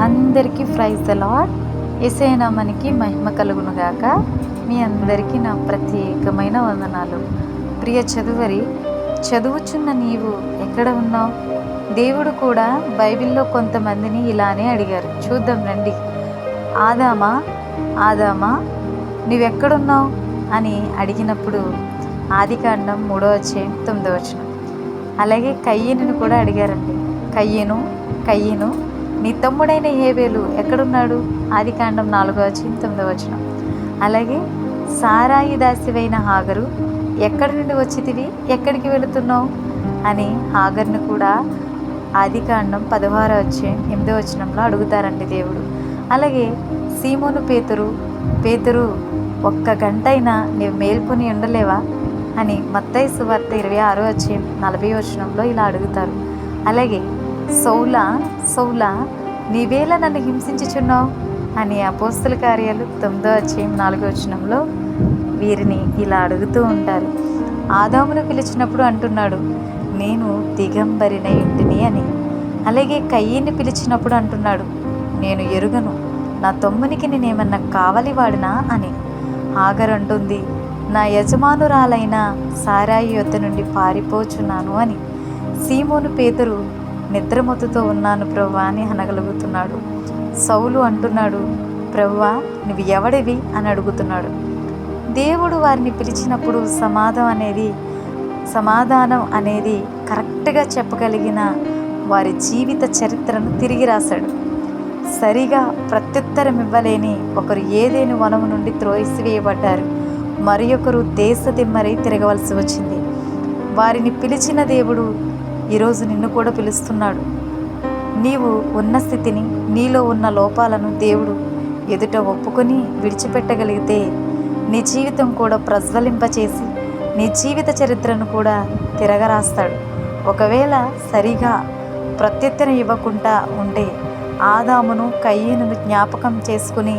అందరికీ praise the lord. యేసయ్య నామానికి మహిమ కలుగును గాక. మీ అందరికీ నా ప్రత్యేకమైన వందనాలు. ప్రియ చదువరి, చదువుచున్న నీవు ఎక్కడ ఉన్నావు? దేవుడు కూడా బైబిల్లో కొంతమందిని ఇలానే అడిగారు. చూద్దాం రండి. ఆదామా ఆదామా నువ్వెక్కడున్నావు అని అడిగినప్పుడు ఆదికాండం 3వ అధ్యాయం 9వ వచనం. అలాగే కయ్యనుని కూడా అడిగారండి. కయ్యను నీ తమ్ముడైన హేబేలు ఎక్కడున్నాడు? ఆదికాండం 4వ అధ్యాయం 9వ వచనం. అలాగే సారాయి దాసివైన హాగరు ఎక్కడి నుండి వచ్చితివి, ఎక్కడికి వెళుతున్నావు అని హాగర్ను కూడా ఆదికాండం 16వ అధ్యాయం 8వ వచనంలో అడుగుతారండి దేవుడు. అలాగే సీమోను పేతురు ఒక్క గంట అయినా నీవు మేల్కొని ఉండలేవా అని మత్తయి సువార్త 26వ అధ్యాయం 40వ వచనంలో ఇలా అడుగుతారు. అలాగే సౌలా నీవేళ నన్ను హింసించుచున్నావు అని అపోస్తల కార్యాలు 9వ అధ్యాయం 4వ వచనంలో వీరిని ఇలా అడుగుతూ ఉంటారు. ఆదామును పిలిచినప్పుడు అంటున్నాడు, నేను దిగంబరినై ఉంటిని అని. అలాగే కయ్యని పిలిచినప్పుడు అంటున్నాడు, నేను ఎరుగను, నా తమ్మునికి నేనేమన్నా కావలి వాడినా అని. హాగర్ అంటుంది, నా యజమానురాలైన సారాయి యొద్ద నుండి పారిపోచున్నాను అని. సీమోను పేతురు నిద్రమత్తుతో ఉన్నాను ప్రభువా అని అనగలుగుతున్నాడు. సౌలు అంటున్నాడు, ప్రభువా నువ్వు ఎవడివి అని అడుగుతున్నాడు. దేవుడు వారిని పిలిచినప్పుడు సమాధానం అనేది కరెక్ట్గా చెప్పగలిగిన వారి జీవిత చరిత్రను తిరిగి రాశాడు. సరిగా ప్రత్యుత్తరం ఇవ్వలేని ఒకరు ఏదేను వనము నుండి త్రోసివేయబడ్డారు. మరి ఒకరు దేశదిమ్మరై తిరగవలసి వచ్చింది. వారిని పిలిచిన దేవుడు ఈరోజు నిన్ను కూడా పిలుస్తున్నాడు. నీవు ఉన్న స్థితిని, నీలో ఉన్న లోపాలను దేవుడు ఎదుట ఒప్పుకొని విడిచిపెట్టగలిగితే నీ జీవితం కూడా ప్రజ్వలింపచేసి నీ జీవిత చరిత్రను కూడా తిరగరాస్తాడు. ఒకవేళ సరిగా ప్రత్యుత్తరం ఇవ్వకుండా ఉంటే ఆదామును కయ్యనును జ్ఞాపకం చేసుకుని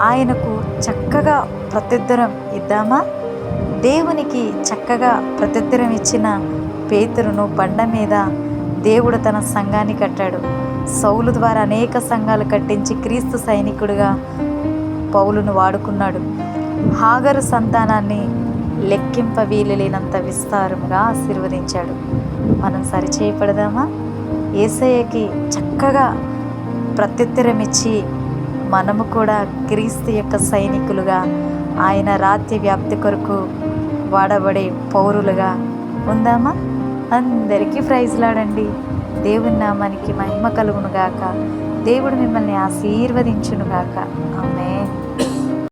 ఆయనకు చక్కగా ప్రత్యుత్తరం ఇద్దామా? దేవునికి చక్కగా ప్రత్యుత్తరం ఇచ్చిన పేతురును బండ మీద దేవుడు తన సంఘాన్ని కట్టాడు. సౌలు ద్వారా అనేక సంఘాలు కట్టించి క్రీస్తు సైనికుడిగా పౌలును వాడుకున్నాడు. హాగరు సంతానాన్ని లెక్కింప వీలులేనంత విస్తారముగా ఆశీర్వదించాడు. మనం సరిచేయపడదామా? యేసయ్యకి చక్కగా ప్రత్యుత్తరం ఇచ్చి మనము కూడా క్రీస్తు యొక్క సైనికులుగా ఆయన రాజ్య వ్యాప్తి కొరకు వాడబడే పౌరులుగా ఉందామా? అందరికీ ప్రైజ్లాడండి. దేవుని నామానికి మహిమ కలుగునుగాక. దేవుడు మిమ్మల్ని ఆశీర్వదించునుగాక. ఆమేన్.